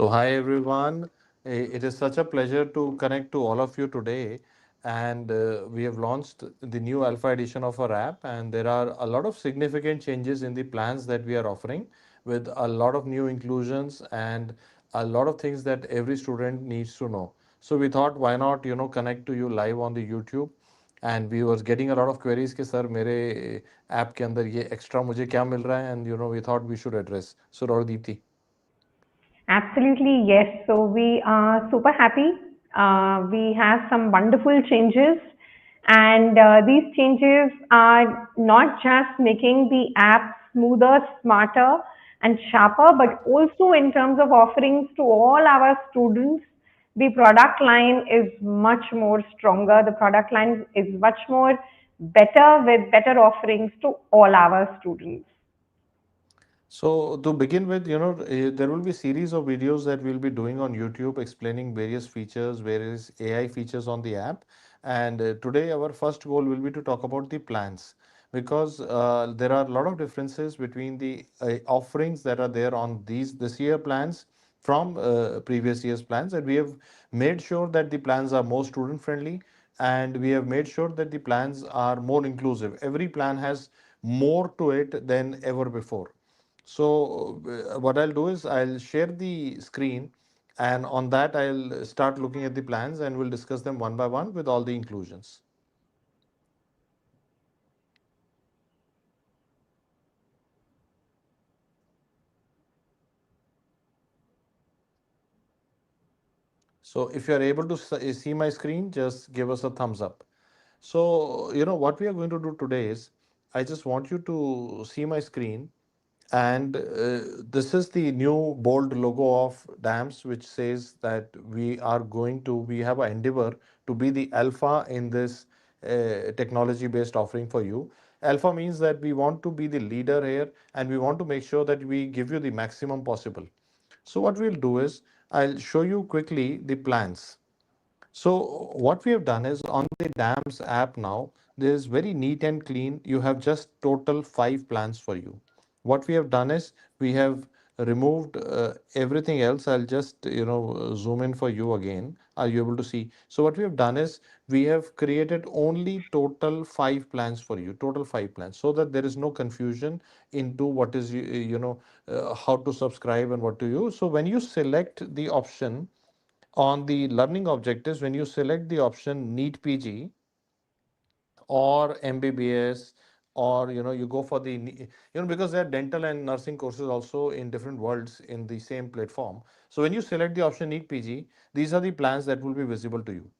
So, hi everyone. It is such a pleasure to connect to all of you today. And we have launched the new alpha edition of our app, and there are a lot of significant changes in the plans that we are offering with a lot of new inclusions and a lot of things that every student needs to know. So, we thought, why not, connect to you live on the YouTube. And we was getting a lot of queries कि sir मेरे app के अंदर ये extra मुझे क्या मिल रहा है, and we thought we should address. So, Dipti. Absolutely, yes. So we are super happy. We have some wonderful changes, and these changes are not just making the app smoother, smarter, and sharper, but also in terms of offerings to all our students. The product line is much more stronger. The product line is much more better with better offerings to all our students. So to begin with, there will be series of videos that we'll be doing on YouTube explaining various features, various AI features on the app. And today our first goal will be to talk about the plans because there are a lot of differences between the offerings that are there on this year plans from previous year's plans, and we have made sure that the plans are more student friendly, and we have made sure that the plans are more inclusive. Every plan has more to it than ever before. So what I'll do is I'll share the screen, and on that I'll start looking at the plans and we'll discuss them one by one with all the inclusions. So if you're able to see my screen, just give us a thumbs up. So, what we are going to do today is I just want you to see my screen. And this is the new bold logo of DAMS, which says that we have an endeavor to be the alpha in this technology based offering for you. Alpha means that we want to be the leader here and we want to make sure that we give you the maximum possible. So, what we'll do is I'll show you quickly the plans. So what we have done is on the DAMS app now, this is very neat and clean. You have just total 5 plans for you. What we have done is we have removed everything else. I'll just zoom in for you again. Are you able to see? So what we have done is we have created only total 5 plans for you, total 5 plans, so that there is no confusion into what is how to subscribe and what to use. So when you select the option on the learning objectives, when you select the option NEET PG or MBBS, or you go for the because there are dental and nursing courses also in different worlds in the same platform. So when you select the option NEET PG, these are the plans that will be visible to you.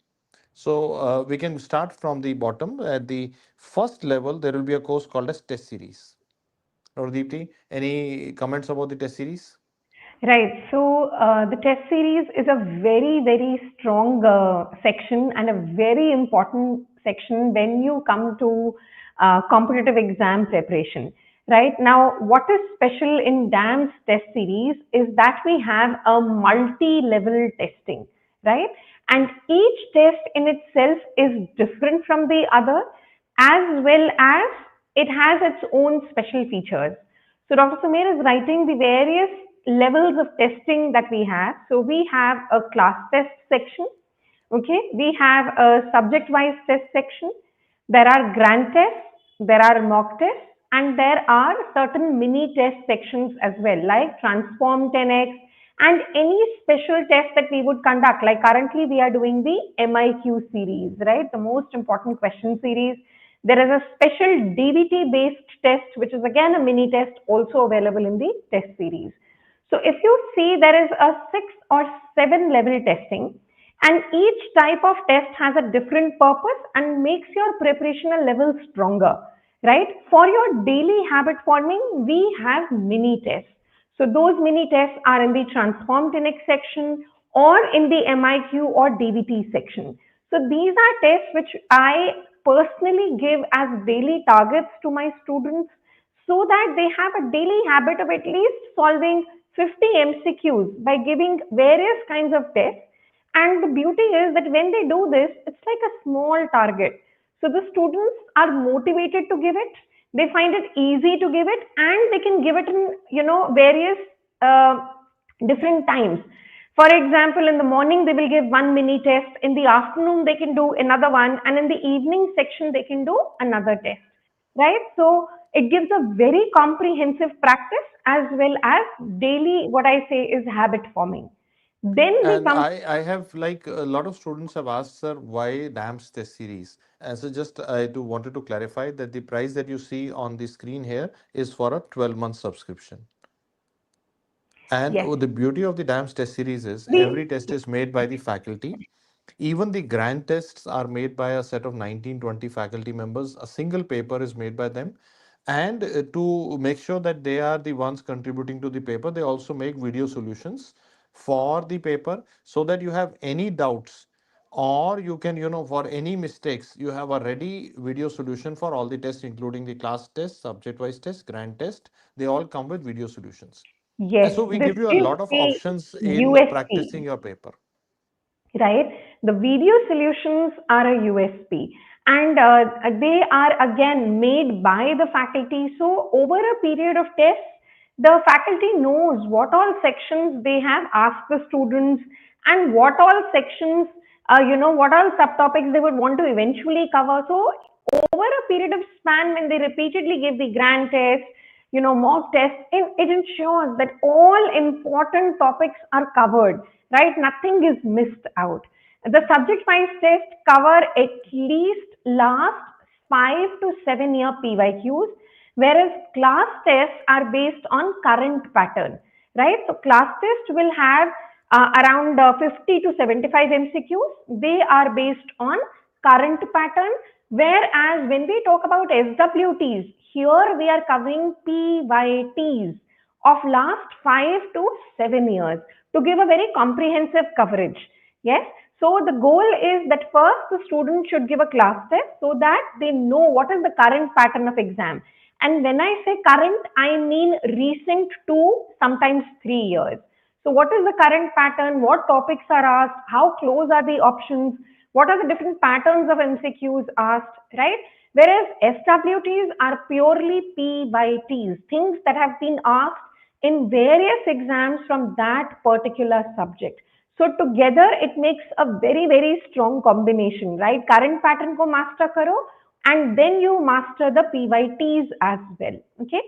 So we can start from the bottom. At the first level, there will be a course called as test series. Or Deepti, any comments about the test series? Right. So the test series is a very, very strong section and a very important section when you come to competitive exam preparation. Right now, what is special in DAMS test series is that we have a multi-level testing, right? And each test in itself is different from the other, as well as it has its own special features. So Dr. Sumer is writing the various levels of testing that we have. So we have a class test section. Okay, we have a subject-wise test section. There are grand tests, there are mock tests, and there are certain mini test sections as well, like Transform 10x and any special test that we would conduct. Like currently, we are doing the MIQ series, right? The most important question series. There is a special DBT based test, which is again a mini test also available in the test series. So if you see, there is a 6 or 7 level testing, and each type of test has a different purpose and makes your preparational level stronger, right? For your daily habit forming, we have mini tests. So those mini tests are in the transformed TNX section or in the MIQ or DBT section. So these are tests which I personally give as daily targets to my students so that they have a daily habit of at least solving 50 MCQs by giving various kinds of tests. And the beauty is that when they do this, it's like a small target. So the students are motivated to give it. They find it easy to give it, and they can give it in various different times. For example, in the morning they will give one mini test, in the afternoon they can do another one, and in the evening section they can do another test, right? So it gives a very comprehensive practice as well as daily, what I say is habit forming. Then we And come, I have like a lot of students have asked, sir, why DAMS test series? And so just I do wanted to clarify that the price that you see on the screen here is for a 12-month subscription. And yes, the beauty of the DAMS test series is every we, test is made by the faculty. Even the grant tests are made by a set of 19-20 faculty members. A single paper is made by them. And to make sure that they are the ones contributing to the paper, they also make video solutions for the paper so that you have any doubts or you can, for any mistakes, you have a ready video solution for all the tests, including the class test, subject wise test, grant test. They all come with video solutions. And yes, so we this give you a is lot of the options in USP, practicing your paper. right? The video solutions are a USP, and they are again made by the faculty. So over a period of tests, the faculty knows what all sections they have asked the students and what all sections, what all subtopics they would want to eventually cover. So over a period of span, when they repeatedly give the grand test, mock test, it ensures that all important topics are covered, right? Nothing is missed out. The subject wise test cover at least last 5 to 7 year PYQs, whereas class tests are based on current pattern, right? So class test will have around 50 to 75 MCQs. They are based on current pattern, whereas when we talk about SWTs, here we are covering PYTs of last 5 to 7 years to give a very comprehensive coverage. Yes. So the goal is that first the student should give a class test so that they know what is the current pattern of exam. And when I say current, I mean recent to sometimes 3 years. So what is the current pattern? What topics are asked? How close are the options? What are the different patterns of MCQs asked, right? Whereas SWTs are purely PYTs, things that have been asked in various exams from that particular subject. So together it makes a very, very strong combination, right? Current pattern ko master karo and then you master the PYTs as well. Okay.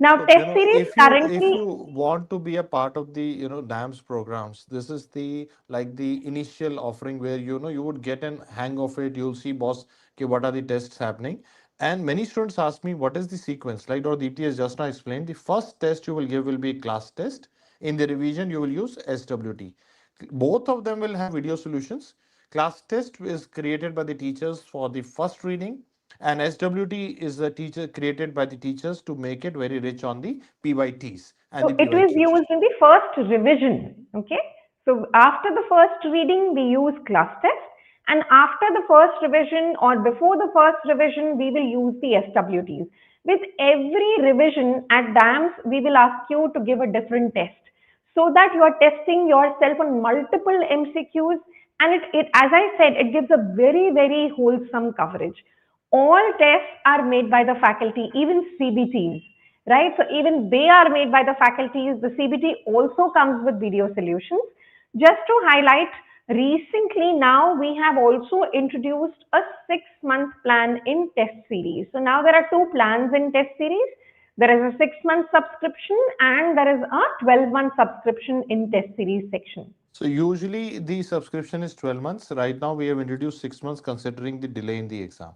Now So, test series if currently, you want to be a part of the, DAMS programs, this is the like the initial offering where you would get an hang of it. You'll see, boss, okay, what are the tests happening. And many students ask me, what is the sequence? Like Dr. Deepti has just now explained, the first test you will give will be class test. In the revision, you will use SWT. Both of them will have video solutions. Class test is created by the teachers for the first reading, and SWT is a teacher created by the teachers to make it very rich on the PYTs and so the it was PYQs. used in the first revision. Okay. So after the first reading, we use class test. And after the first revision or before the first revision, we will use the SWTs. With every revision at DAMS, we will ask you to give a different test so that you are testing yourself on multiple MCQs. And as I said, it gives a very, very wholesome coverage. All tests are made by the faculty, even CBTs, right? So even they are made by the faculties. The CBT also comes with video solutions. Just to highlight, recently now we have also introduced a 6 month plan in test series. So now there are two plans in test series. There is a 6 month subscription and there is a 12-month subscription in test series section. So usually the subscription is 12 months. Right now we have introduced 6 months considering the delay in the exam.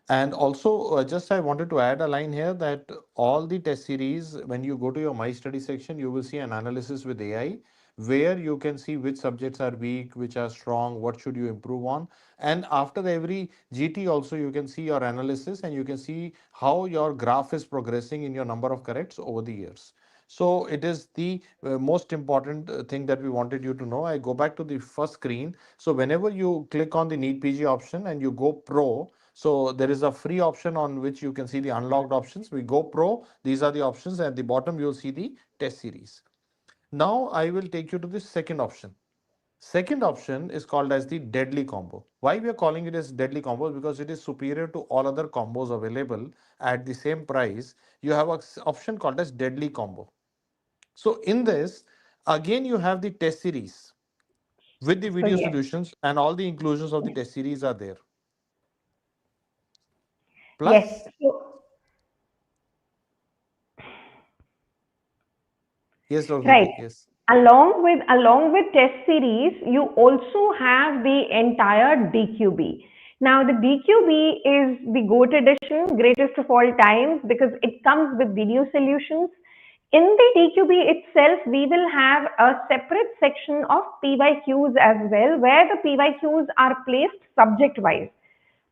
And also, just I wanted to add a line here that all the test series, when you go to your My Study section, you will see an analysis with AI where you can see which subjects are weak, which are strong, what should you improve on. And after every GT, also, you can see your analysis and you can see how your graph is progressing in your number of corrects over the years. So it is the most important thing that we wanted you to know. I go back to the first screen. So whenever you click on the NEET PG option and you go pro, so there is a free option on which you can see the unlocked options. We go pro, these are the options. At the bottom, you'll see the test series. Now I will take you to the second option. Second option is called as the deadly combo. Why we are calling it as deadly combo? Because it is superior to all other combos available at the same price. You have an option called as deadly combo. So in this, Again, you have the test series with the So video yes, solutions, and all the inclusions of the test series are there. yes. Plus, So yes, Dr. right. Jyoti, yes. Along with test series, you also have the entire DQB. Now the DQB is the GOAT edition, greatest of all times, because it comes with video solutions. In the DQB itself, we will have a separate section of PYQs as well, where the PYQs are placed subject wise.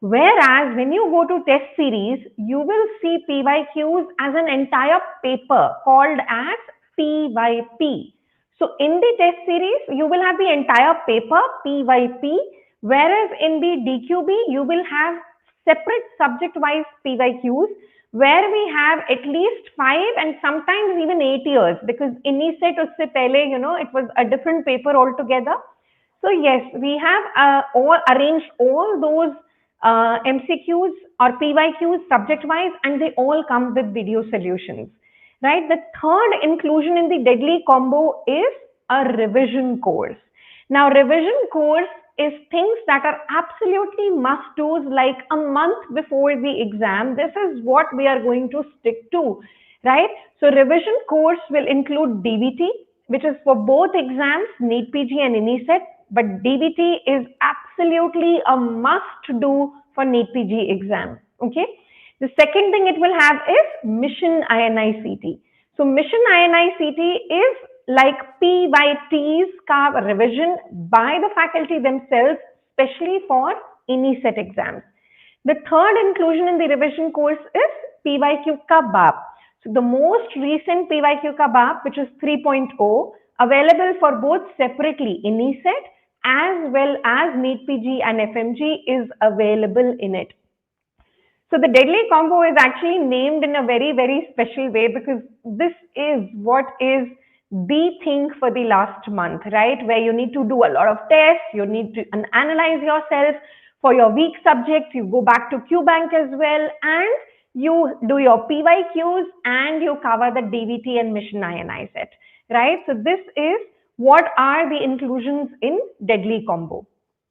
Whereas when you go to test series, you will see PYQs as an entire paper called as PYP. So in the test series, you will have the entire paper PYP, whereas in the DQB, you will have separate subject-wise PYQs where we have at least 5 and sometimes even 8 years, because NEET usse pehle, it was a different paper altogether. So yes, we have all arranged all those MCQs or PYQs subject-wise, and they all come with video solutions. Right. The third inclusion in the deadly combo is a revision course. Now, revision course is things that are absolutely must-dos, like a month before the exam. This is what we are going to stick to, right? So, revision course will include DVT, which is for both exams, NEET PG and NEET, but DVT is absolutely a must-do for NEET PG exam. Okay. The second thing it will have is Mission INICT. So Mission INICT is like P by T's ka revision by the faculty themselves, especially for NEET exams. The third inclusion in the revision course is PYQ ka BAP. So the most recent PYQ ka BAP, which is 3.0, available for both separately in NEET as well as NEET PG and FMG, is available in it. So the deadly combo is actually named in a very, very special way, because this is what is the thing for the last month, right? Where you need to do a lot of tests, you need to analyze yourself for your weak subjects, you go back to QBank as well, and you do your PYQs and you cover the DVT and Mission INI set, right? So this is what are the inclusions in deadly combo.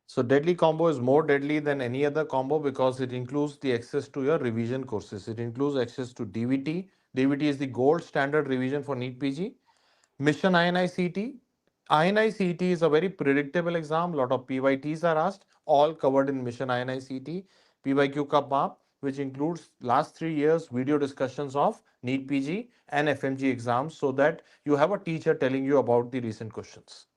So deadly combo is more deadly than any other combo because it includes the access to your revision courses. It includes access to DVT. DVT is the gold standard revision for NEET PG. Mission INICT. INICT is a very predictable exam. A lot of PYTs are asked, all covered in Mission INICT. PYQ ka map, which includes last 3 years video discussions of NEET PG and FMG exams, so that you have a teacher telling you about the recent questions.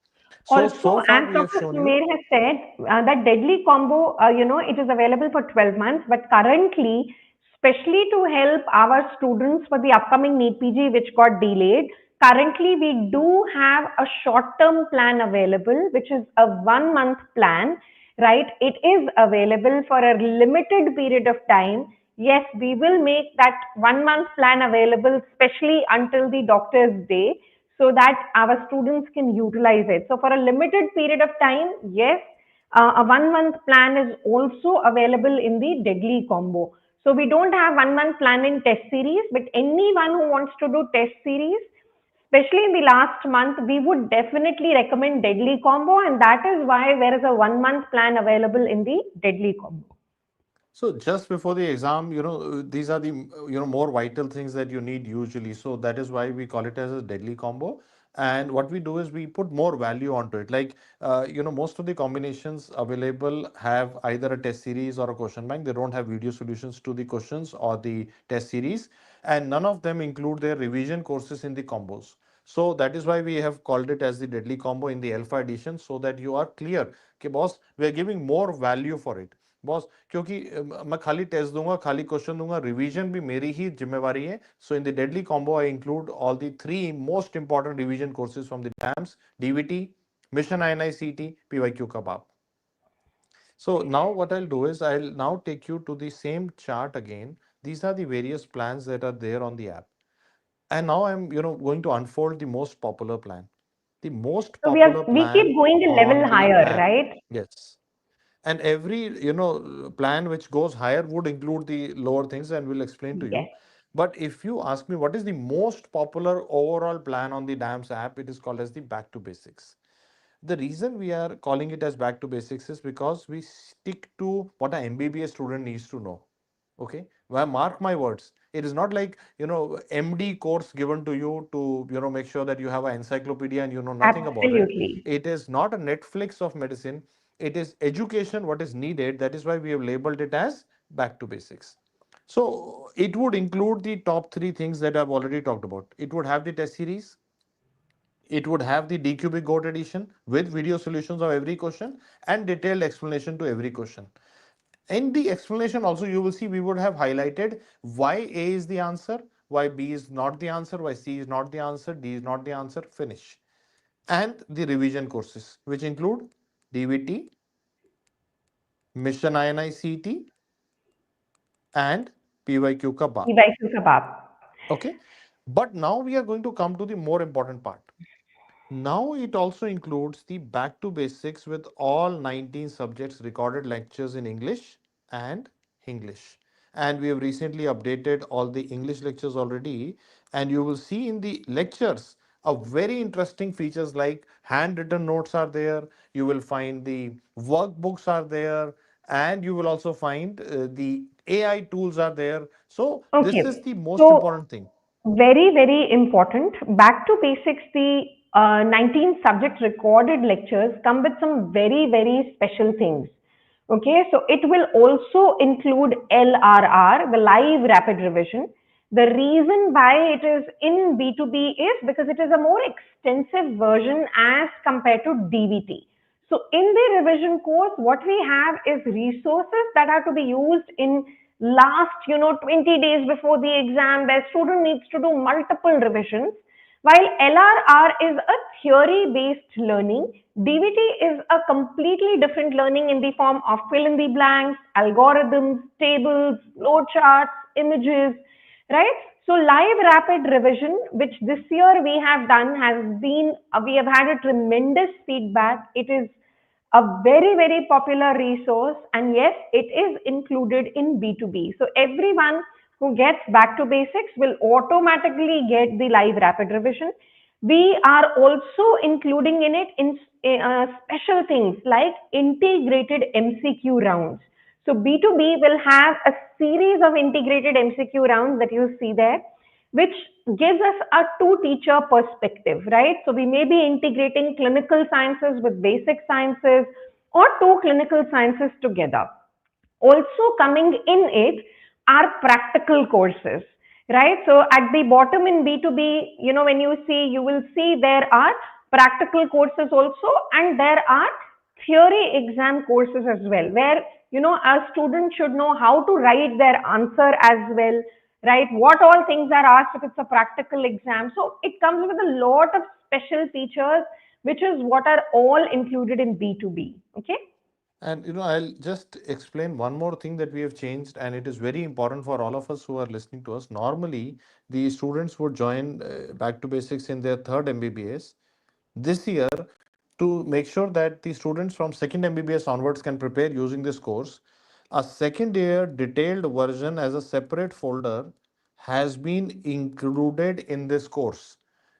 So, Also, so far as we have Dr. shown you. Sumer has said, that deadly combo, it is available for 12 months, but currently, especially to help our students for the upcoming NEET PG, which got delayed, currently we do have a short-term plan available, which is a 1 month plan, right? It is available for a limited period of time. Yes, we will make that 1 month plan available, especially until the doctor's day, so that our students can utilize it. So for a limited period of time, yes, a 1 month plan is also available in the deadly combo. So we don't have 1 month plan in test series, but anyone who wants to do test series, especially in the last month, we would definitely recommend deadly combo, and that is why there is a 1 month plan available in the deadly combo. So just before the exam, these are the more vital things that you need usually. So that is why we call it as a deadly combo. And what we do is we put more value onto it. Like most of the combinations available have either a test series or a question bank. They don't have video solutions to the questions or the test series, and none of them include their revision courses in the combos. So that is why we have called it as the deadly combo in the alpha edition, so that you are clear. Okay, boss, we are giving more value for it. Boss क्योंकि मैं खाली test दूंगा खाली question दूंगा revision भी मेरी ही जिम्मेवारी है so in the deadly combo I include all the three most important revision courses from the DAMS DVT mission INICET PYQ कबाब so now what I'll do is I'll now take you to the same chart again. These are the various plans that are there on the app, and now I'm going to unfold the most popular plan. The most So popular we plan keep going a on level the higher, app. right? Yes. And every plan which goes higher would include the lower things, and we'll explain to you. Yes. But if you ask me what is the most popular overall plan on the DAMS app, it is called as the Back to Basics. The reason we are calling it as Back to Basics is because we stick to what an MBBS student needs to know. Okay, well, mark my words. It is not like, MD course given to you to, make sure that you have an encyclopedia and you know nothing about it. Absolutely. It is not a Netflix of medicine. It is education what is needed. That is why we have labeled it as Back to Basics. So it would include the top three things that I've already talked about. It would have the test series. It would have the DQB Goat edition with video solutions of every question and detailed explanation to every question. In the explanation also, you will see we would have highlighted why A is the answer, why B is not the answer, why C is not the answer, D is not the answer, finish. And the revision courses, which include DVT, Mission INI-CET, and PYQ ka baap. Devices kebab. Okay. But now we are going to come to the more important part. Now it also includes the Back to Basics with all 19 subjects recorded lectures in English and English. And we have recently updated all the English lectures already. And you will see in the lectures a very interesting features like handwritten notes are there. You will find the workbooks are there. And you will also find the AI tools are there. So this is Okay. the most So important thing. very, very important. Back to basics, the 19 subject recorded lectures come with some very, very special things. Okay, so it will also include LRR, the live rapid revision. The reason why it is in B2B is because it is a more extensive version as compared to DVT. So in the revision course, what we have is resources that are to be used in last, 20 days before the exam, where student needs to do multiple revisions. While LRR is a theory based learning, DVT is a completely different learning in the form of fill in the blanks, algorithms, tables, flowcharts, images, right? So live rapid revision, which this year we have done, has been, we have had a tremendous feedback. It is a very, very popular resource, and yes, it is included in B2B. So everyone who gets back to basics will automatically get the live rapid revision. We are also including in it in special things like integrated MCQ rounds. So B2B will have a series of integrated MCQ rounds that you see there, which gives us a two teacher perspective, right? So we may be integrating clinical sciences with basic sciences or two clinical sciences together. Also coming in it are practical courses, right? So at the bottom in B2B, when you see, you will see there are practical courses also, and there are theory exam courses as well, where, a student should know how to write their answer as well, right? What all things are asked if it's a practical exam. So it comes with a lot of special features, which is what are all included in B2B. Okay. And I'll just explain one more thing that we have changed, and it is very important for all of us who are listening to us. Normally, the students would join Back to Basics in their third MBBS. This year, to make sure that the students from second MBBS onwards can prepare using this course, a second year detailed version as a separate folder has been included in this course.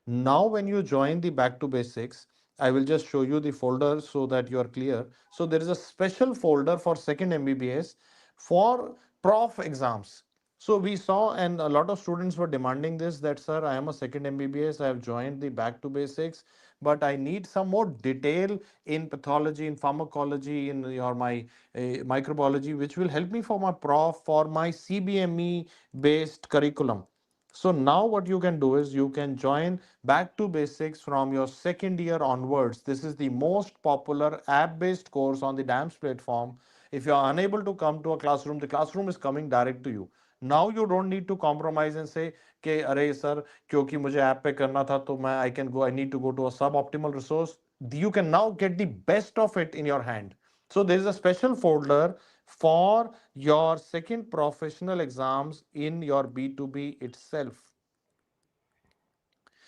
Now, when you join the Back to Basics, I will just show you the folder so that you are clear. So there is a special folder for second MBBS for prof exams. So we saw, and a lot of students were demanding this, that sir, I am a second MBBS, I have joined the Back to Basics, but I need some more detail in pathology, in pharmacology, in your my microbiology, which will help me for my prof, for my CBME based curriculum. So now what you can do is you can join Back to Basics from your second year onwards. This is the most popular app-based course on the DAMS platform. If you are unable to come to a classroom, the classroom is coming direct to you. Now you don't need to compromise and say कि अरे sir क्योंकि मुझे app पे करना था तो मैं I need to go to a suboptimal resource. You can now get the best of it in your hand. So there is a special folder for your second professional exams in your B2B itself.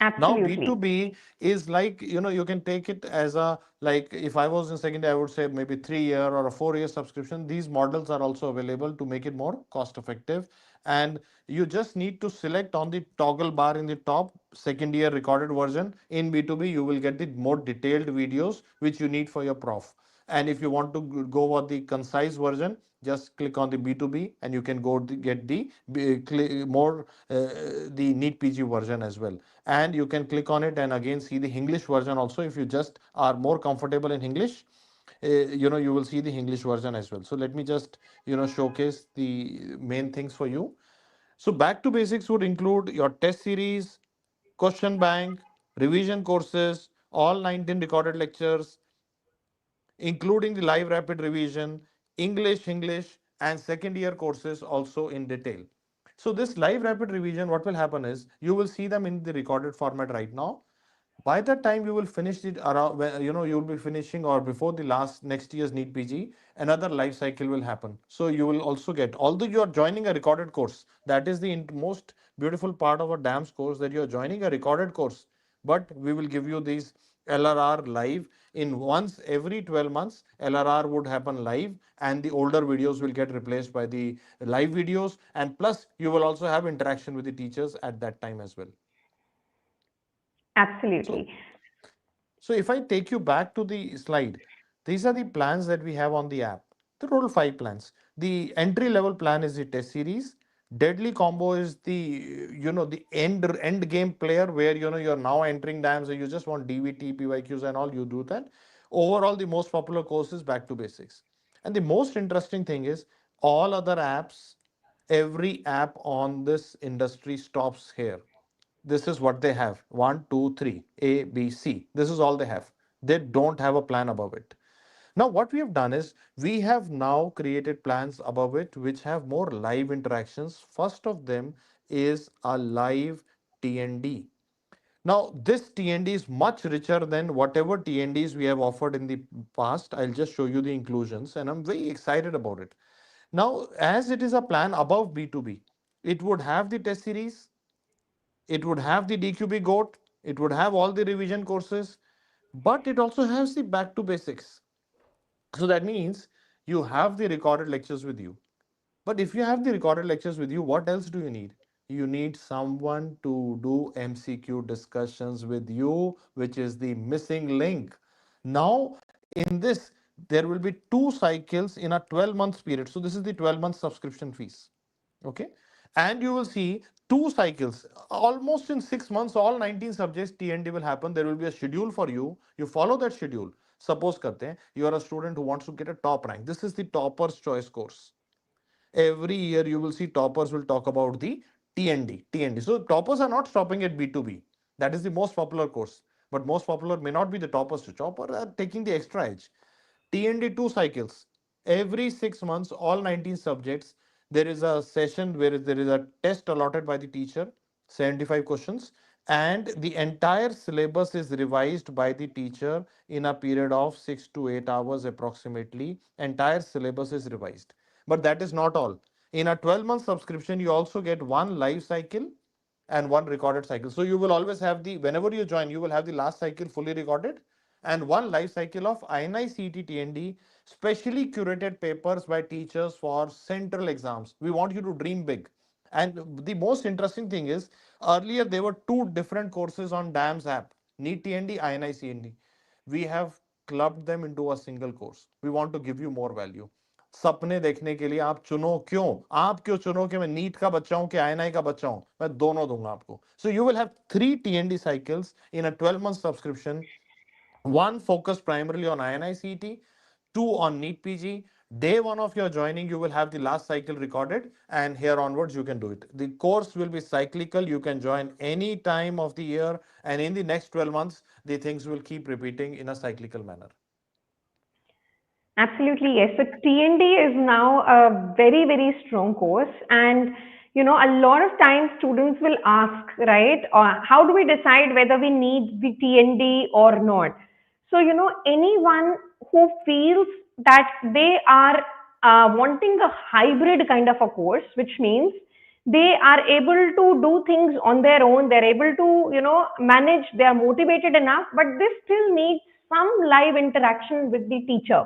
Now Absolutely. B2B is like, you can take it as a, like if I was in second, I would say maybe 3 year or a 4 year subscription. These models are also available to make it more cost effective. and you just need to select on the toggle bar in the top second year recorded version. In B2B, you will get the more detailed videos which you need for your prof. And if you want to go for the concise version, just click on the B2B and you can go get the more the NEET PG version as well. And you can click on it and again see the English version also. If you just are more comfortable in English, you will see the English version as well. So let me just showcase the main things for you. So back to basics would include your test series, question bank, revision courses, all 19 recorded lectures, including the live rapid revision, English, and second year courses also in detail. So this live rapid revision, what will happen is you will see them in the recorded format right now. By the time you will finish it around, you will be finishing or before the last next year's NEET PG, another life cycle will happen. So you will also get, although you are joining a recorded course, that is the most beautiful part of a DAMS course, that you are joining a recorded course, but we will give you these LRR live in once every 12 months. LRR would happen live and the older videos will get replaced by the live videos, and plus you will also have interaction with the teachers at that time as well. So Absolutely. So if I take you back to the slide, these are the plans that we have on the app. The total 5 plans. The entry level plan is the test series. Deadly combo is the end game player where you're now entering DAMS and you just want DVT, PYQs and all, you do that. Overall, the most popular course is back to basics. And the most interesting thing is all other apps, every app on this industry stops here. This is what they have: one, two, three, A, B, C. This is all they have. They don't have a plan above it. Now, what we have done is we have now created plans above it which have more live interactions. First of them is a live TND. Now, this TND is much richer than whatever TNDs we have offered in the past. I'll just show you the inclusions, and I'm very excited about it. Now, as it is a plan above B2B, it would have the test series, it would have the DQB GOAT, it would have all the revision courses, but it also has the back to basics. So that means you have the recorded lectures with you. But if you have the recorded lectures with you, what else do you need? You need someone to do MCQ discussions with you, which is the missing link. Now, in this, there will be 2 cycles in a 12 months period. So this is the 12-month subscription fees. Okay. And you will see 2 cycles almost in 6 months. All 19 subjects TND will happen. There will be a schedule for you. You follow that schedule. Suppose karte hain, you are a student who wants to get a top rank. This is the topper's choice course. Every year you will see toppers will talk about the TND. So toppers are not stopping at B2B. That is the most popular course. But most popular may not be the toppers to chopper are taking the extra edge. TND 2 cycles. Every 6 months, all 19 subjects, there is a session where there is a test allotted by the teacher, 75 questions, and the entire syllabus is revised by the teacher in a period of 6 to 8 hours approximately. Entire syllabus is revised. But that is not all. In a 12-month subscription, you also get one live cycle and one recorded cycle. So you will always have whenever you join, you will have the last cycle fully recorded and one life cycle of INI CET TND, specially curated papers by teachers for central exams. We want you to dream big. And the most interesting thing is, earlier there were 2 different courses on DAMS app, NEET TND, INI CND. We have clubbed them into a single course. We want to give you more value. सपने देखने के लिए आप चुनो, क्यों आप क्यों चुनो कि मैं नीट का बच्चा हूं कि आईएनआई का बच्चा हूं, मैं दोनों दूंगा आपको. So you will have 3 TND cycles in a 12-month subscription. One focused primarily on INI CET, two on NEET PG. Day one of your joining, you will have the last cycle recorded, and here onwards you can do it. The course will be cyclical. You can join any time of the year, and in the next 12 months, the things will keep repeating in a cyclical manner. Absolutely, yes. So TND is now a very, very strong course. And, a lot of times students will ask, right, how do we decide whether we need the TND or not? So, anyone who feels that they are wanting a hybrid kind of a course, which means they are able to do things on their own, they're able to, manage, they are motivated enough, but they still need some live interaction with the teacher.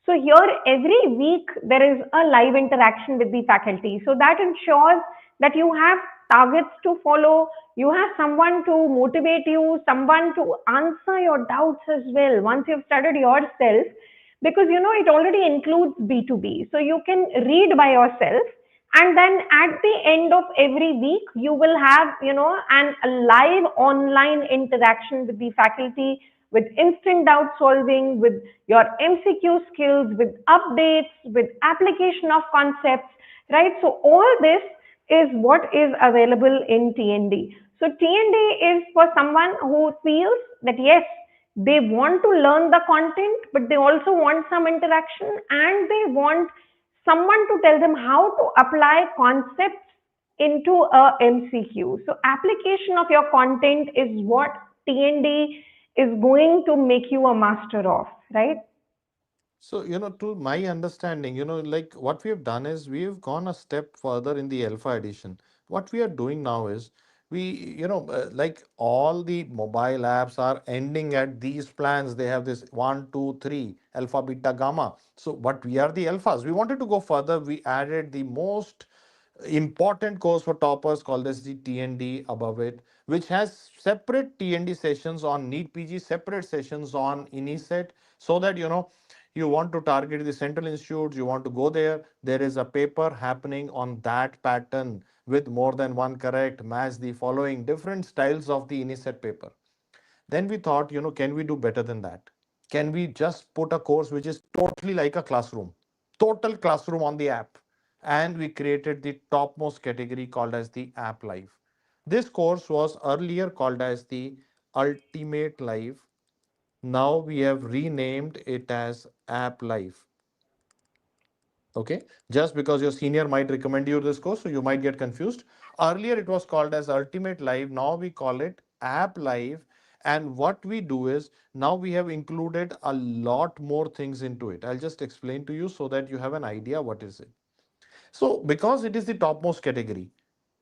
So here every week there is a live interaction with the faculty. So that ensures that you have targets to follow, you have someone to motivate you, someone to answer your doubts as well once you've studied yourself, because it already includes B2B. So you can read by yourself, and then at the end of every week you will have an a live online interaction with the faculty, with instant doubt solving, with your MCQ skills, with updates, with application of concepts, right? So all this is what is available in TND. So TND is for someone who feels that yes, they want to learn the content, but they also want some interaction, and they want someone to tell them how to apply concepts into a MCQ. So application of your content is what TND is going to make you a master of, right? So, to my understanding, like what we have done is we have gone a step further in the alpha edition. What we are doing now is like all the mobile apps are ending at these plans. They have this one, two, three, alpha, beta, gamma. So, but we are the alphas. We wanted to go further. We added the most important course for toppers called as the TND above it, which has separate TND sessions on NEET PG, separate sessions on INICET, so that you want to target the central institutes, you want to go there. There is a paper happening on that pattern with more than one correct, match the following different styles of the INICET paper. Then we thought, can we do better than that? Can we just put a course which is totally like a classroom, total classroom on the app? And we created the topmost category called as the App Live. This course was earlier called as the Ultimate Live. Now we have renamed it as App Live. Okay, just because your senior might recommend you this course, so you might get confused. Earlier it was called as Ultimate Live, now we call it App Live. And what we do is now we have included a lot more things into it. I'll just explain to you so that you have an idea what is it. So because it is the topmost category,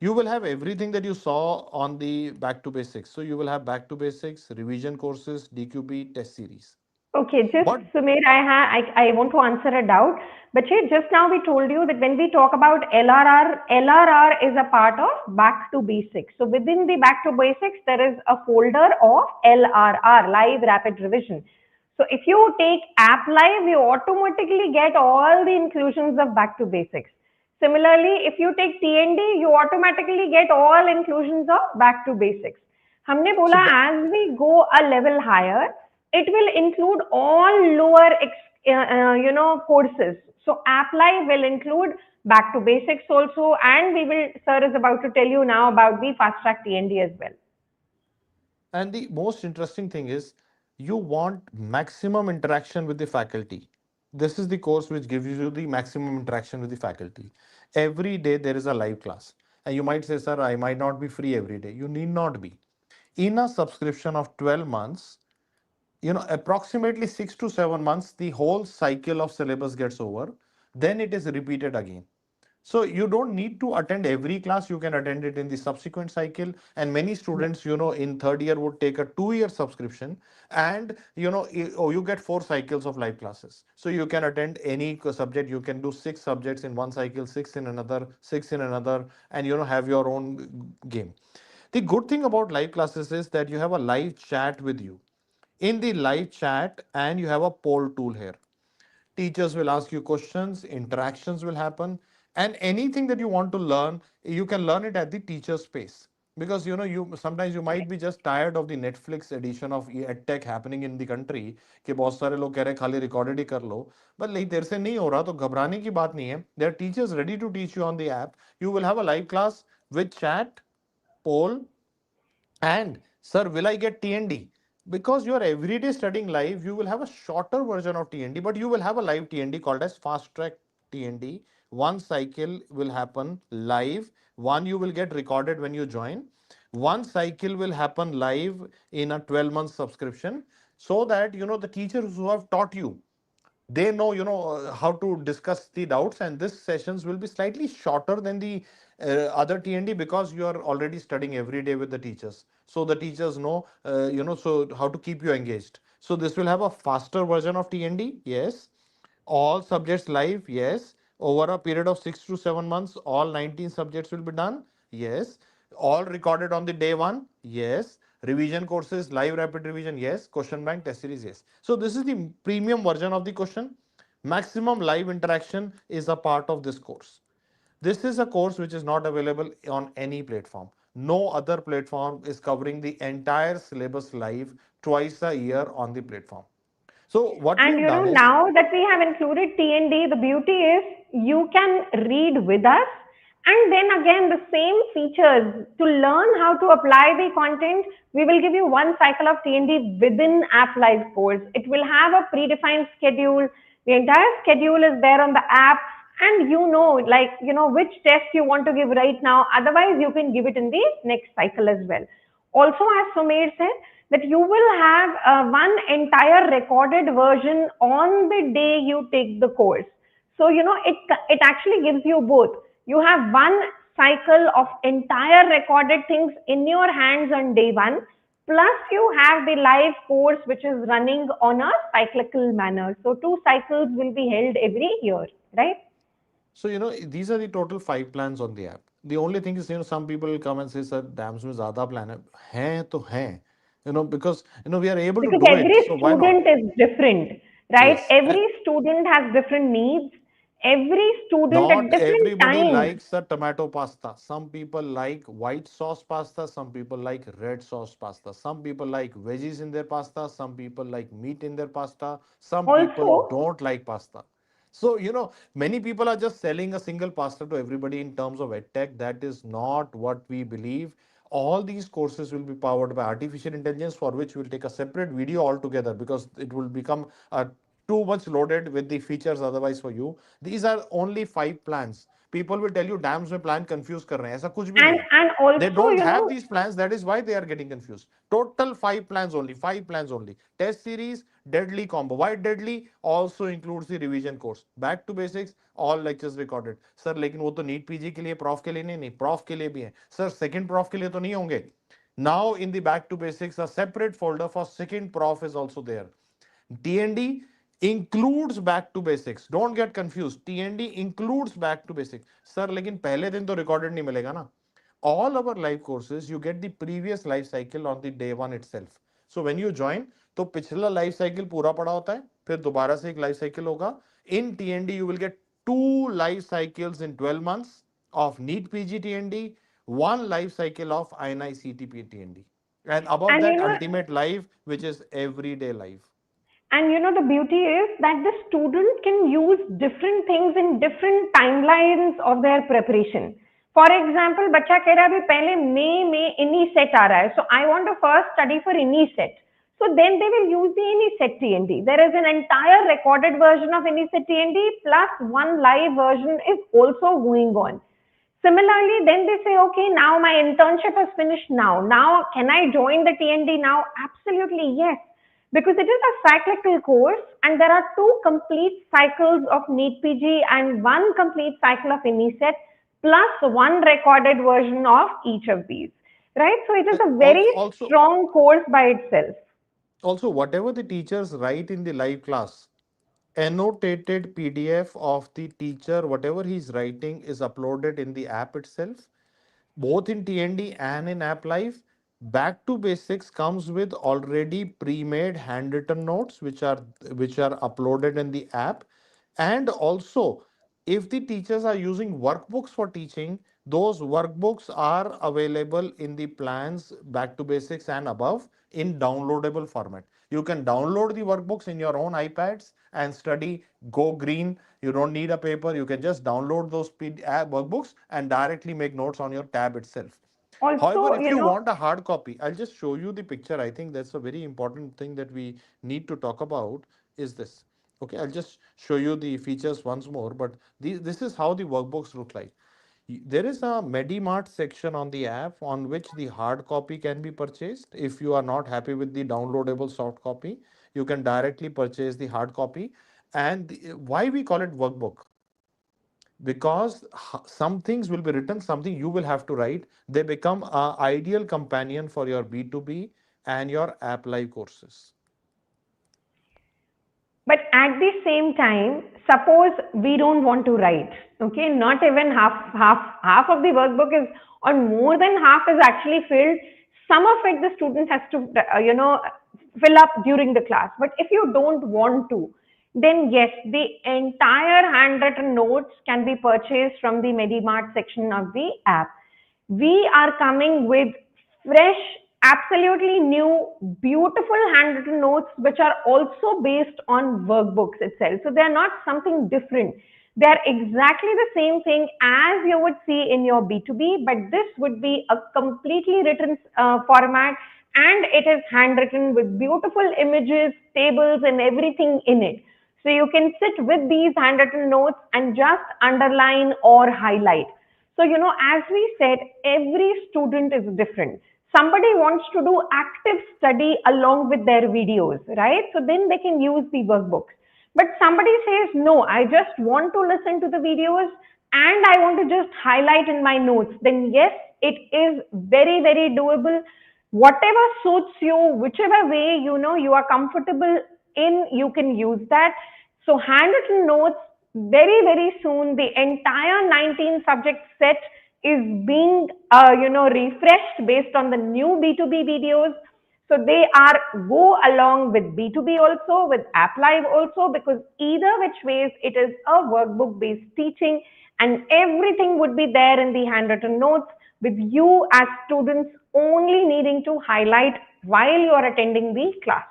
you will have everything that you saw on the back to basics. So you will have back to basics, revision courses, DQB, test series. Okay, just But Sumir, I want to answer a doubt. But hey, just now we told you that when we talk about LRR is a part of back to basics. So within the back to basics, there is a folder of LRR, live rapid revision. So if you take app live, you automatically get all the inclusions of back to basics. Similarly, if you take TND, you automatically get all inclusions of back to basics. हमने so बोला as we go a level higher, it will include all lower courses. So app live will include back to basics also, and we will sir is about to tell you now about the fast track TND as well. And the most interesting thing is you want maximum interaction with the faculty. This is the course which gives you the maximum interaction with the faculty. Every day there is a live class. And you might say, sir, I might not be free every day. You need not be. In a subscription of 12 months, approximately 6 to 7 months, the whole cycle of syllabus gets over. Then it is repeated again. So you don't need to attend every class. You can attend it in the subsequent cycle. And many students, in third year would take a 2 year subscription, and you get 4 cycles of live classes. So you can attend any subject. You can do 6 subjects in one cycle, six in another, six in another, and have your own game. The good thing about live classes is that you have a live chat with you in the live chat, and you have a poll tool here. Teachers will ask you questions, interactions will happen, and anything that you want to learn, you can learn it at the teacher space. Because you sometimes you might be just tired of the Netflix edition of EdTech happening in the country कि बहुत सारे लोग कह रहे हैं खाली recorded ही कर लो, but नहीं, तेरे से नहीं हो रहा तो घबराने की बात नहीं है. There are teachers ready to teach you on the app. You will have a live class with chat, poll, and sir, will I get TND? Because you are everyday studying live, you will have a shorter version of TND, but you will have a live TND called as fast track TND. One cycle will happen live, one you will get recorded when you join. One cycle will happen live in a 12-month subscription, so that the teachers who have taught you, they know how to discuss the doubts, and this sessions will be slightly shorter than the other TND, because you are already studying every day with the teachers, so the teachers know so how to keep you engaged. So this will have a faster version of TND, yes. All subjects live, yes. Over a period of 6 to 7 months, all 19 subjects will be done, yes. All recorded on the day one, yes. Revision courses, live rapid revision, yes. Question bank, test series, yes. So this is the premium version of the question. Maximum live interaction is a part of this course. This is a course which is not available on any platform. No other platform is covering the entire syllabus live twice a year on the platform. So what we And have done is, now that we have included TND, the beauty is you can read with us, and then again the same features to learn how to apply the content. We will give you one cycle of TND within App Live course. It will have a predefined schedule. The entire schedule is there on the app, and which test you want to give right now. Otherwise, you can give it in the next cycle as well. Also, as Sumer said, that you will have one entire recorded version on the day you take the course. So, it actually gives you both. You have one cycle of entire recorded things in your hands on day one, plus you have the live course which is running on a cyclical manner. So, two cycles will be held every year, right? so these are the total 5 plans on the app. The only thing is, some people will come and say, "Sir, DAMS में ज़्यादा plan है तो है." Because we are able to Because do it. every So why not? student is different, right? Yes. Every student has different needs. Every student at Not different everybody times. likes a tomato pasta. Some people like white sauce pasta. Some people like red sauce pasta. Some people like veggies in their pasta. Some people like meat in their pasta. Some people Also, don't like pasta. So, many people are just selling a single pasta to everybody in terms of EdTech. That is not what we believe. All these courses will be powered by artificial intelligence, for which we'll take a separate video altogether, because it will become too much loaded with the features otherwise for you. These are only 5 plans. People will tell you DAMS में plan confuse कर रहे हैं. ऐसा कुछ भी नहीं and है. and They also, don't have these plans. That is why they are getting confused. Total 5 plans only. 5 plans only. Test series, deadly combo. Why deadly? Also includes the revision course. Back to basics. All lectures recorded. Sir, लेकिन वो तो NEET PG के लिए, prof के लिए नहीं, prof के लिए भी है. Sir, सेकंड प्रॉफ के लिए तो नहीं होंगे. Now in the back to basics, a separate folder for second prof is also there. TND includes back to basics. Don't get confused. TND includes back to basics. Sir, लेकिन पहले दिन तो recorded नहीं मिलेगा ना. All our live courses, you get the previous life cycle on the day one itself. So when you join, तो पिछला life cycle पूरा पड़ा होता है, फिर दोबारा से एक life cycle होगा. In TND, you will get 2 life cycles in 12 months of NEET PG TND, one life cycle of INI CTP TND. And above and that, ultimate live, which is everyday live. the beauty is that the student can use different things in different timelines of their preparation. For example, बच्चा कह रहा है अभी पहले मई में इनी set आ रहा है, so I want to first study for इनी set. So then they will use the INI set TND. There is an entire recorded version of INI set TND plus one live version is also going on. Similarly, then they say, okay, now my internship is finished now. Now, can I join the TND now? Absolutely, yes. Because it is a cyclical course and there are two complete cycles of NEET PG and one complete cycle of INICET plus one recorded version of each of these. Right? So it is a very Also, strong course by itself. whatever the teachers write in the live class, annotated PDF of the teacher, whatever he's writing, is uploaded in the app itself, both in TND and in App Live. Back to basics comes with already pre-made handwritten notes, which are uploaded in the app. And also, if the teachers are using workbooks for teaching, those workbooks are available in the plans back to basics and above in downloadable format. You can download the workbooks in your own iPads and study. Go green. You don't need a paper. You can just download those workbooks and directly make notes on your tab itself. However, Also, if you want a hard copy, I'll just show you the picture. I think that's a very important thing that we need to talk about is this. Okay, I'll just show you the features once more, but this is how the workbooks look like. There is a MediMart section on the app on which the hard copy can be purchased. If you are not happy with the downloadable soft copy, you can directly purchase the hard copy. And why we call it workbook? Because some things will be written, something you will have to write. They become an ideal companion for your B2B and your app live courses. But at the same time, suppose we don't want to write, okay, not even half of the workbook is, or more than half is actually filled. Some of it the student has to, fill up during the class. But if you don't want to, then yes, the entire handwritten notes can be purchased from the MediMart section of the app. We are coming with fresh, absolutely new, beautiful handwritten notes, which are also based on workbooks itself. So they are not something different. They are exactly the same thing as you would see in your B2B, but this would be a completely written format, and it is handwritten with beautiful images, tables, and everything in it. So you can sit with these handwritten notes and just underline or highlight. So, as we said, every student is different. Somebody wants to do active study along with their videos, right? So then they can use the workbooks. But somebody says, no, I just want to listen to the videos and I want to just highlight in my notes. Then yes, it is very, very doable. Whatever suits you, whichever way you are comfortable in, you can use that. So handwritten notes, very, very soon, the entire 19 subject set is being, refreshed based on the new B2B videos. So they are go along with B2B also, with App Live also, because either which ways it is a workbook based teaching, and everything would be there in the handwritten notes, with you as students only needing to highlight while you are attending the class.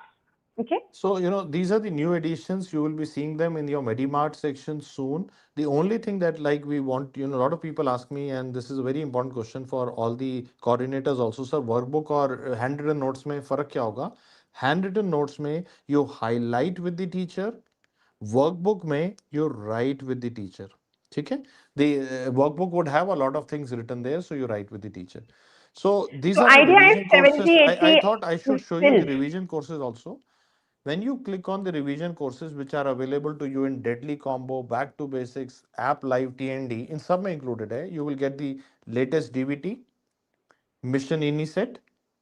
Okay. So, these are the new additions. You will be seeing them in your MediMart section soon. The only thing that like we want, a lot of people ask me, and this is a very important question for all the coordinators also, sir, workbook or handwritten notes में फर्क क्या होगा? Handwritten notes में you highlight with the teacher, workbook में you write with the teacher. ठीक है? The workbook would have a lot of things written there, so you write with the teacher. So these So are the idea is revision 70, courses. I 80 thought I should show you the filled. revision courses also. When you click on the revision courses which are available to you in Deadly Combo, Back to Basics, App Live TND, in सब में included है, you will get the latest DVT, Mission INISET,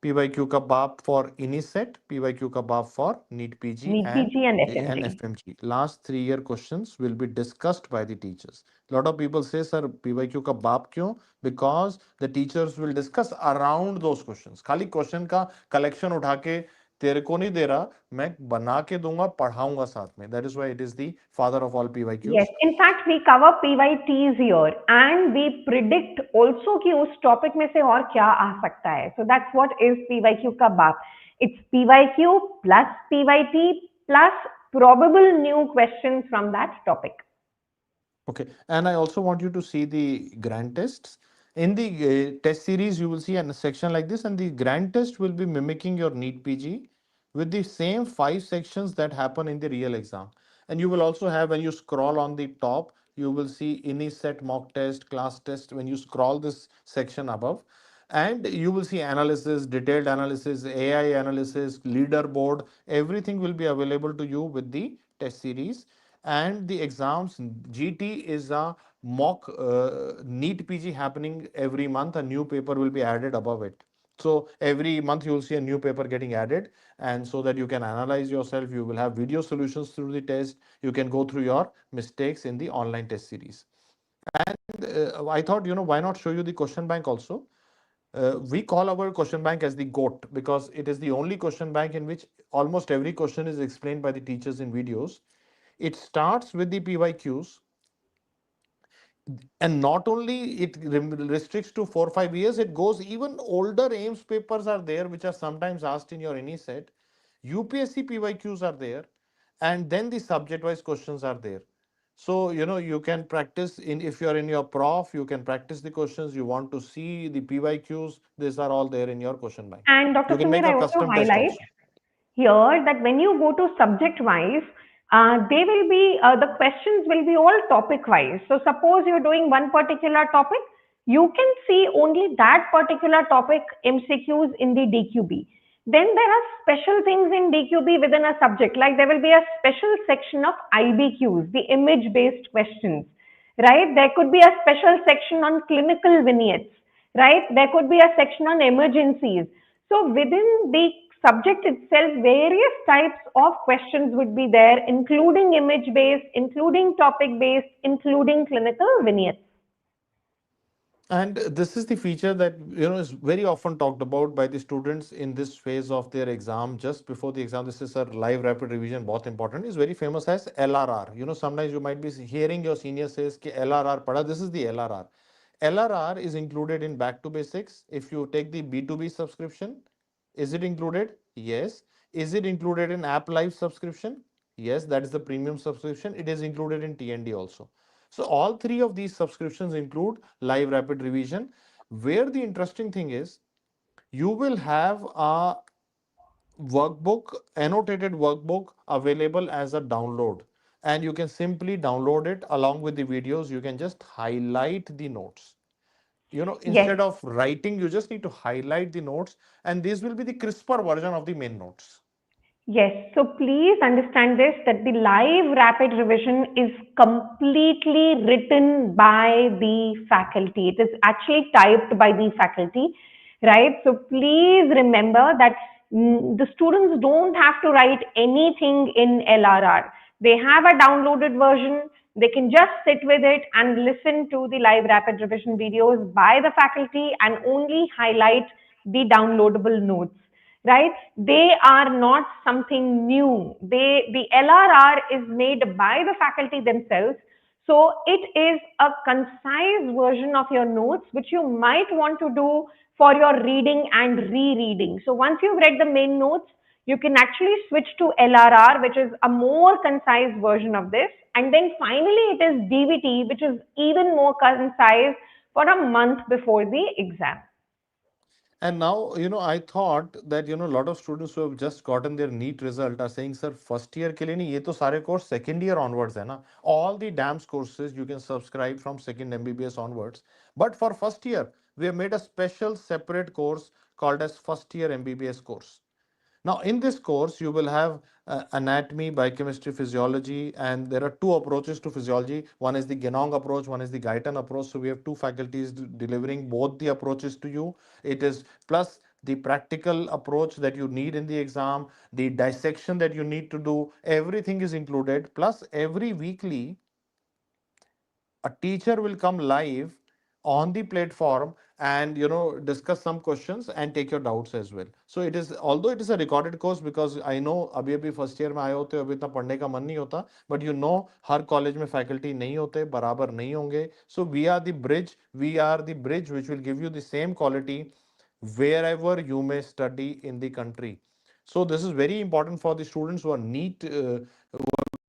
PYQ का बाप for INISET, PYQ का बाप for NEET PG NEET PG and and FMGE. FMG. Last 3 year questions will be discussed by the teachers. A lot of people say, sir, PYQ का बाप क्यों? Because the teachers will discuss around those questions. खाली question का collection उठा के तेरे को नहीं दे रहा, मैं बना के दूंगा, पढ़ाऊंगा साथ में. That is why it is the father of all Yes, PYQs. in fact we cover PYTs here and we predict also कि उस topic में से और क्या आ सकता है. So that's what is PYQ का बाप. It's PYQ plus PYT plus probable new questions from that topic. Okay, and I also want you to see the grand tests. In the test series, you will see a section like this, and the grand test will be mimicking your NEET PG with the same 5 sections that happen in the real exam. And you will also have, when you scroll on the top, you will see any set mock test, class test, when you scroll this section above. And you will see analysis, detailed analysis, AI analysis, leaderboard, everything will be available to you with the test series. And the exams, GT is a mock NEET PG happening every month. A new paper will be added above it. So every month you will see a new paper getting added, and so that you can analyze yourself, you will have video solutions through the test. You can go through your mistakes in the online test series. And I thought, why not show you the question bank also? We call our question bank as the GOAT because it is the only question bank in which almost every question is explained by the teachers in videos. It starts with the PYQs, and not only it restricts to 4 or 5 years, it goes even older. AIMS papers are there which are sometimes asked in your any set. UPSC PYQs are there, and then the subject wise questions are there. So you can practice in, if you are in your prof, you can practice the questions. You want to see the PYQs, these are all there in your question bank. And You Dr. can Samir, make I a want to custom test highlight also. here that when you go to subject wise, they will be the questions will be all topic wise. So suppose you're doing one particular topic, you can see only that particular topic MCQs in the DQB. Then there are special things in DQB within a subject, like there will be a special section of IBQs, the image based questions, right? There could be a special section on clinical vignettes, right? There could be a section on emergencies. So within the subject itself, various types of questions would be there, including image based, including topic based, including clinical vignettes. And this is the feature that is very often talked about by the students in this phase of their exam, just before the exam. This is a live rapid revision, बहुत important. Is very famous as LRR. Sometimes you might be hearing your senior says कि LRR पढ़ा. This is the LRR. LRR is included in Back to Basics. If you take the B2B subscription, is it included? Yes. Is it included in App Live subscription? Yes, that is the premium subscription. It is included in TND also. So all three of these subscriptions include live rapid revision, where the interesting thing is you will have a workbook, annotated workbook available as a download, and you can simply download it along with the videos. You can just highlight the notes. Yes. Instead of writing, you just need to highlight the notes, and this will be the crisper version of the main notes. Yes, so please understand this, that the live rapid revision is completely written by the faculty. It is actually typed by the faculty, right? So please remember that the students don't have to write anything in LRR. They have a downloaded version. They can just sit with it and listen to the live rapid revision videos by the faculty and only highlight the downloadable notes, right? They are not something new. The LRR is made by the faculty themselves. So it is a concise version of your notes, which you might want to do for your reading and rereading. So once you've read the main notes, you can actually switch to LRR, which is a more concise version of this. And then finally, it is DVT, which is even more concise for a month before the exam. And now, I thought that, a lot of students who have just gotten their NEET result are saying, sir, first year के लिए नहीं, ये तो सारे course second year onwards है ना. All the DAMS courses you can subscribe from second MBBS onwards. But for first year, we have made a special separate course called as first year MBBS course. Now, in this course, you will have anatomy, biochemistry, physiology, and there are two approaches to physiology. One is the Genong approach, one is the Guyton approach. So we have two faculties delivering both the approaches to you. It is plus the practical approach that you need in the exam, the dissection that you need to do, everything is included. Plus, every weekly, a teacher will come live on the platform and discuss some questions and take your doubts as well. So it is, although it is a recorded course, because I know अभी first year में आए होते हो, अभी इतना पढ़ने का मन नहीं होता, but हर कॉलेज में फैकल्टी नहीं होते, बराबर नहीं होंगे. So we are the bridge which will give you the same quality wherever you may study in the country. So this is very important for the students who are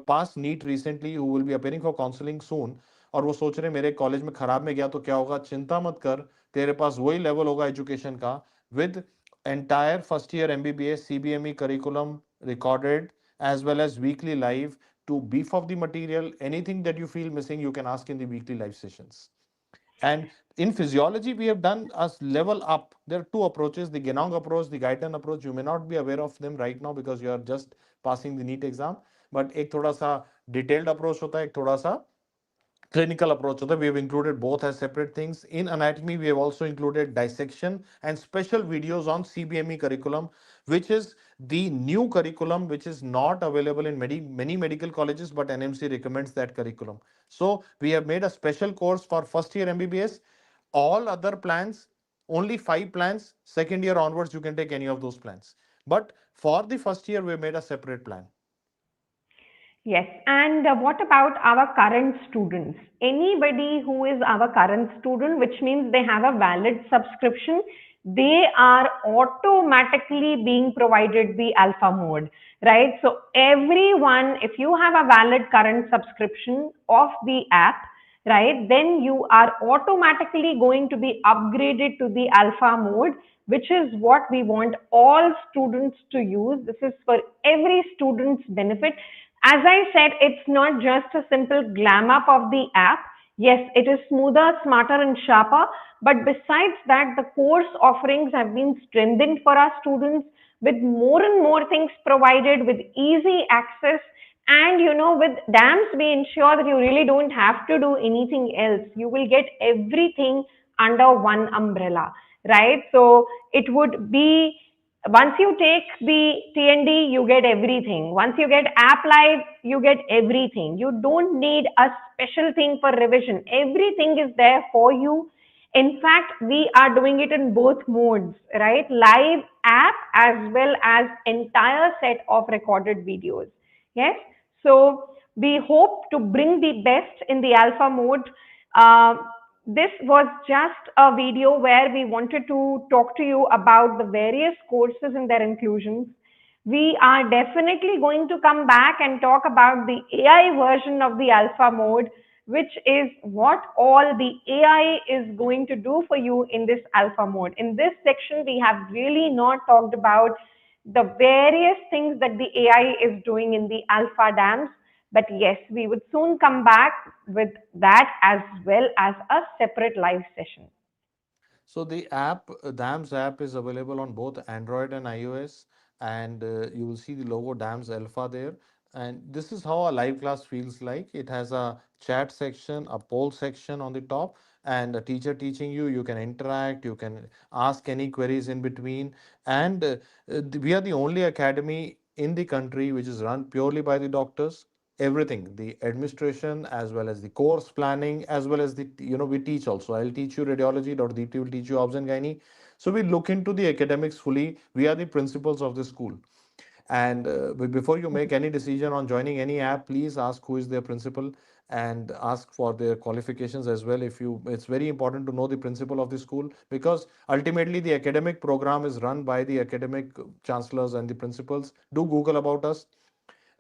passed NEET recently, who will be appearing for counseling soon, और वो सोच रहे मेरे college में खराब में गया तो क्या होगा. चिंता मत कर, तेरे पास वही लेवल होगा एजुकेशन का, with entire first year MBBS CBME curriculum recorded as well as weekly live to beef up the material. Anything that you feel missing, you can ask in the weekly live sessions. And in physiology, we have done a level up. There are two approaches, the Genong approach, the Guyton approach. You may not be aware of them right now because you are just passing the NEET exam. But एक थोड़ा सा detailed approach होता है, एक थोड़ा सा clinical approach. We have included both as separate things. In anatomy, we have also included dissection and special videos on CBME curriculum, which is the new curriculum, which is not available in many medical colleges, but NMC recommends that curriculum. So we have made a special course for first year MBBS. All other plans, only 5 plans. Second year onwards, you can take any of those plans. But for the first year, we made a separate plan. Yes, and what about our current students? Anybody who is our current student, which means they have a valid subscription, they are automatically being provided the alpha mode, right? So everyone, if you have a valid current subscription of the app, right, then you are automatically going to be upgraded to the alpha mode, which is what we want all students to use. This is for every student's benefit. As I said, it's not just a simple glam up of the app. Yes, it is smoother, smarter, and sharper. But besides that, the course offerings have been strengthened for our students with more and more things provided with easy access. And with DAMS, we ensure that you really don't have to do anything else. You will get everything under one umbrella, right? So it would be Once you take the TND, you get everything. Once you get app live, you get everything. You don't need a special thing for revision. Everything is there for you. In fact, we are doing it in both modes, right? Live app as well as entire set of recorded videos. Yes. So we hope to bring the best in the alpha mode. Uh, this was just a video where we wanted to talk to you about the various courses and their inclusions. We are definitely going to come back and talk about the AI version of the alpha mode, which is what all the AI is going to do for you in this alpha mode. In this section, we have really not talked about the various things that the AI is doing in the alpha dams. But yes, we would soon come back with that as well as a separate live session. So the app, DAMS app is available on both Android and iOS, and you will see the logo DAMS Alpha there. And this is how a live class feels like. It has a chat section, a poll section on the top, and a teacher teaching you. You can interact, you can ask any queries in between. And we are the only academy in the country which is run purely by the doctors. Everything, the administration as well as the course planning, as well as the, we teach also. I'll teach you radiology, Dr. Deepti will teach you obs and gynae. So we look into the academics fully. We are the principals of the school. And before you make any decision on joining any app, please ask who is their principal, and ask for their qualifications as well. If you It's very important to know the principal of the school, because ultimately the academic program is run by the academic chancellors and the principals. Do Google about us.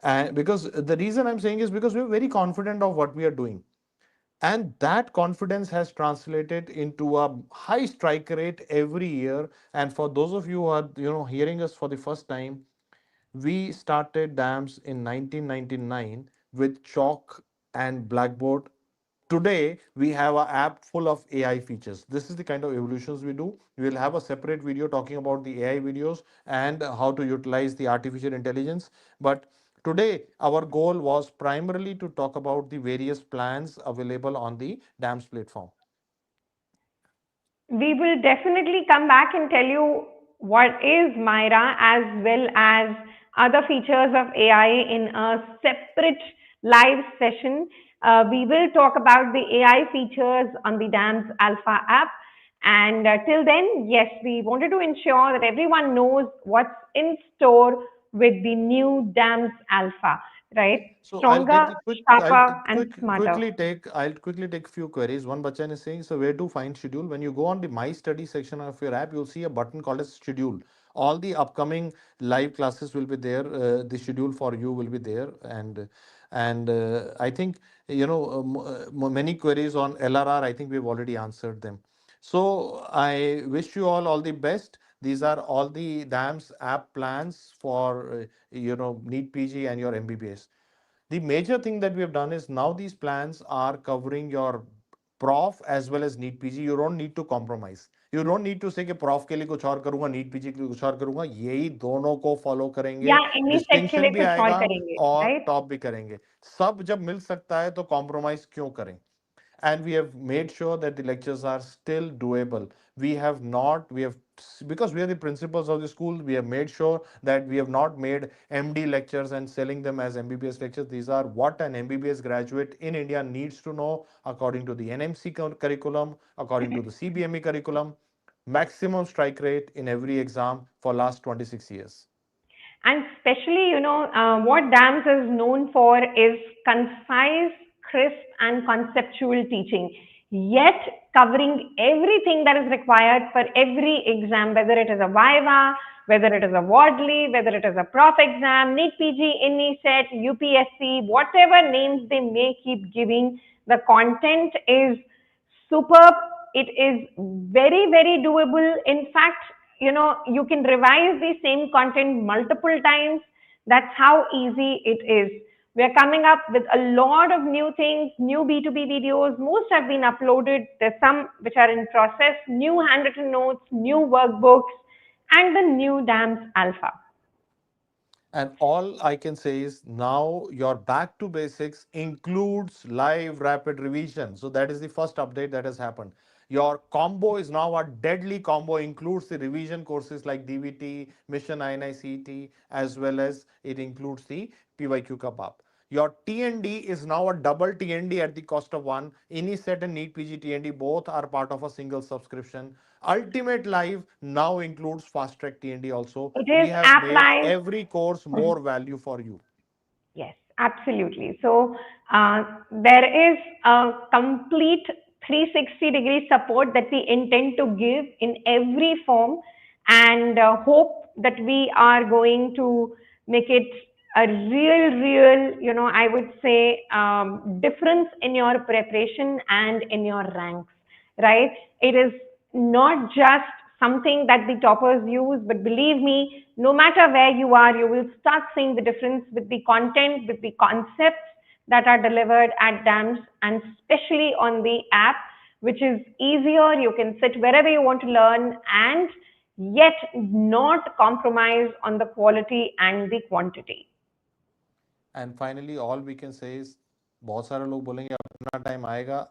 And because the reason I'm saying is because we're very confident of what we are doing. And that confidence has translated into a high strike rate every year. And for those of you who are hearing us for the first time, we started DAMS in 1999 with chalk and blackboard. Today we have an app full of AI features. This is the kind of evolutions we do. We will have a separate video talking about the AI videos and how to utilize the artificial intelligence. But today our goal was primarily to talk about the various plans available on the DAMS platform. We will definitely come back and tell you what is Myra as well as other features of AI in a separate live session. We will talk about the AI features on the DAMS Alpha app. And till then, yes, we wanted to ensure that everyone knows what's in store with the new DAMS Alpha, right? So Stronger, sharper, and smarter. I'll quickly take few queries. One bachan is saying, so where to find schedule? When you go on the My Study section of your app, you'll see a button called as schedule. All the upcoming live classes will be there. The schedule for you will be there, and I think many queries on LRR. I think we've already answered them. So I wish you all the best. These are all the DAMS app plans for NEET PG and your MBBS. The major thing that we have done is now these plans are covering your prof as well as NEET PG. You don't need to compromise. You don't need to say कि prof के लिए कुछ और करूंगा, NEET PG के लिए कुछ और करूंगा. यही दोनों को follow या करेंगे. इन्हीं सेट के लिए Distinction भी कुछ और आएगा करेंगे, और राइट? top भी करेंगे. सब जब मिल सकता है तो compromise क्यों करें? And we have made sure that the lectures are still doable. We have not we have Because we are the principals of the school, we have made sure that we have not made MD lectures and selling them as MBBS lectures. These are what an MBBS graduate in India needs to know according to the NMC curriculum, according to the CBME curriculum. Maximum strike rate in every exam for last 26 years. And especially, what DAMS is known for is concise, crisp, and conceptual teaching, yet covering everything that is required for every exam, whether it is a Viva, whether it is a Wardley, whether it is a prof exam, NEET PG, NESET, UPSC, whatever names they may keep giving, the content is superb. It is very, very doable. In fact, you can revise the same content multiple times. That's how easy it is. We are coming up with a lot of new things, new B2B videos. Most have been uploaded. There's some which are in process, new handwritten notes, new workbooks, and the new DAMS Alpha. And all I can say is now your back to basics includes live rapid revision. So that is the first update that has happened. Your combo is now a deadly combo, includes the revision courses like DVT, Mission INICET, as well as it includes the PYQ Kebab. Your TND is now a double TND at the cost of one. NESET and NEET PG TND both are part of a single subscription. Ultimate Live now includes Fast Track TND also. It We is have app made live. every course more value for you. Yes, absolutely. So there is a complete 360-degree support that we intend to give in every form, and hope that we are going to make it a real, I would say, difference in your preparation and in your ranks, right? It is not just something that the toppers use, but believe me, no matter where you are, you will start seeing the difference with the content, with the concepts that are delivered at DAMS, and especially on the app, which is easier. You can sit wherever you want to learn and yet not compromise on the quality and the quantity. And finally, all we can say is, बहुत सारे लोग बोलेंगे अपना time आएगा,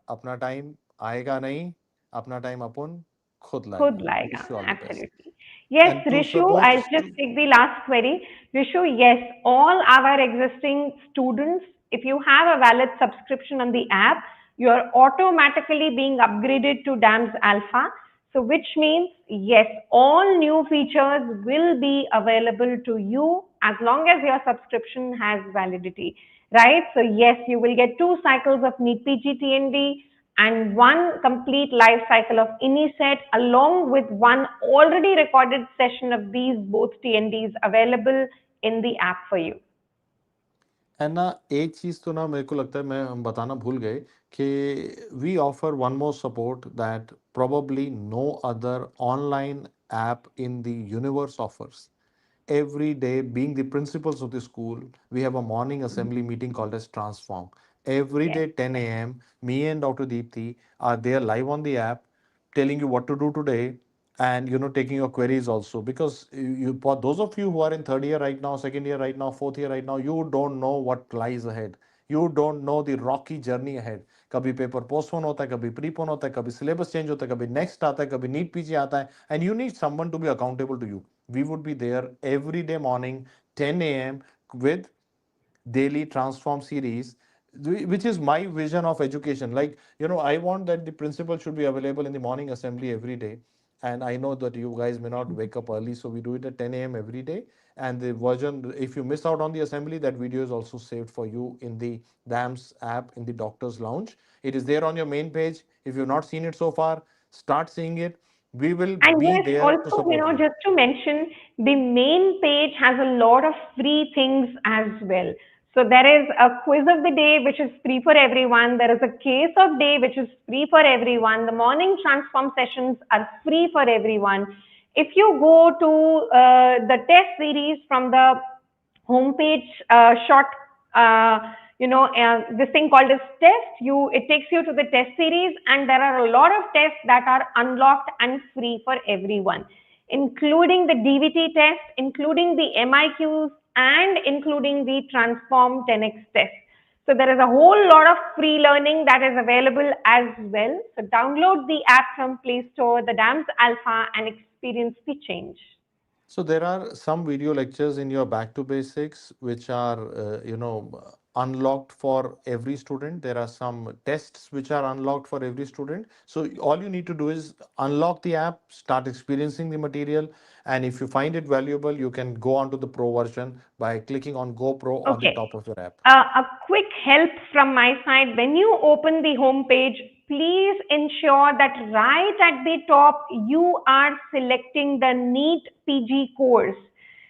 अपना time आएगा नहीं, अपना टाइम अपन खुद Khud लाएंगे. लाएगा, Wish you all the best. absolutely. Yes, And to Rishu, support, I'll just take the last query. Rishu, yes, all our existing students, if you have a valid subscription on the app, you're automatically being upgraded to DAMS Alpha. So, which means, yes, all new features will be available to you as long as your subscription has validity, right? So, yes, you will get 2 cycles of NEET PG TND and one complete life cycle of NESET along with one already recorded session of these both TNDs available in the app for you. and ना एक चीज तो ना मेरे को लगता है मैं हम बताना भूल गए कि we offer one more support that probably no other online app in the universe offers. Every day, being the principals of the school, we have a morning assembly meeting called as Transform. Every Yes. day, 10 a.m., me and Dr. Deepthi are there live on the app, telling you what to do today, and taking your queries also. Because for those of you who are in third year right now, second year right now, fourth year right now, you don't know what lies ahead. You don't know the rocky journey ahead. कभी paper postpone होता है, कभी prepone होता है, कभी syllabus change होता है, कभी नेक्स्ट आता है, कभी नीट पीजी आता है, and you need someone to be accountable to you. We would be there every day morning 10 a.m. with daily transform series, which is my vision of education. Like, I want that the principal should be available in the morning assembly every day. And I know that you guys may not wake up early, so we do it at 10 a.m. every day. And the version, if you miss out on the assembly, that video is also saved for you in the DAMS app in the doctor's lounge. It is there on your main page. If you've not seen it so far, start seeing it. We will And be yes, there to also, support you. just to mention, the main page has a lot of free things as well. So there is a quiz of the day, which is free for everyone. There is a case of day, which is free for everyone. The morning transform sessions are free for everyone. If you go to the test series from the homepage, short, this thing called as test, it takes you to the test series, and there are a lot of tests that are unlocked and free for everyone, including the DVT test, including the MIQs, and including the transform 10x test. So there is a whole lot of free learning that is available as well. So download the app from Play Store, the DAMS Alpha, and experience the change. So there are some video lectures in your back to basics which are unlocked for every student. There are some tests which are unlocked for every student. So all you need to do is unlock the app, start experiencing the material, and if you find it valuable, you can go on to the pro version by clicking on Go Pro on the Okay. top of your app. A quick help from my side. When you open the home page, please ensure that right at the top you are selecting the NEET PG course,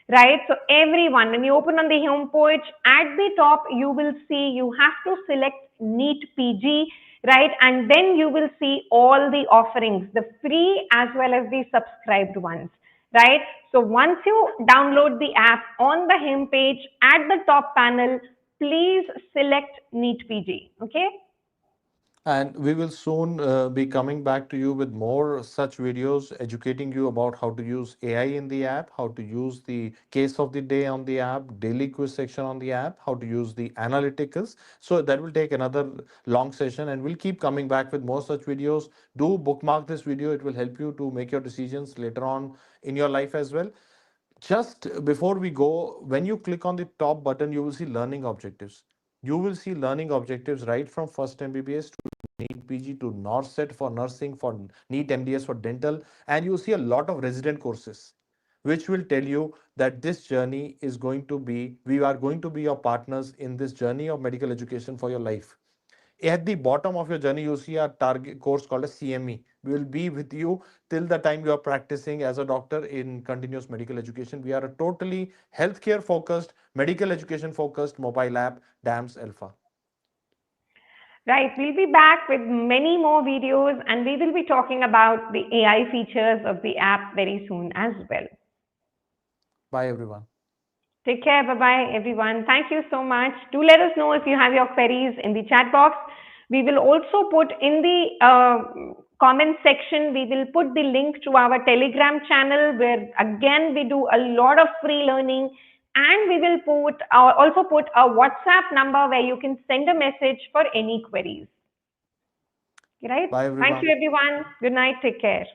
right? So everyone, when you open on the home page, at the top you will see you have to select NEET PG, right? And then you will see all the offerings, the free as well as the subscribed ones, right? So once you download the app, on the home page at the top panel, please select NEET PG. Okay. And we will soon be coming back to you with more such videos, educating you about how to use AI in the app, how to use the case of the day on the app, daily quiz section on the app, how to use the analyticals. So that will take another long session, and we'll keep coming back with more such videos. Do bookmark this video, it will help you to make your decisions later on in your life as well. Just before we go, when you click on the top button, you will see learning objectives. You will see learning objectives right from first MBBS to NEET PG to NORCET for nursing, for NEET MDS for dental, and you see a lot of resident courses, which will tell you that this journey is going to be, we are going to be your partners in this journey of medical education for your life. At the bottom of your journey, you see a target course called a CME. We will be with you till the time you are practicing as a doctor in continuous medical education. We are a totally healthcare focused, medical education focused mobile app, DAMS Alpha. Right, we'll be back with many more videos and we will be talking about the AI features of the app very soon as well. Bye, everyone. Take care. Bye bye, everyone. Thank you so much. Do let us know if you have your queries in the chat box. We will also put in the comment section, we will put the link to our Telegram channel where again we do a lot of free learning, and we will also put a WhatsApp number where you can send a message for any queries. Right? Bye, Thank you, everyone. everyone. Good night. Take care.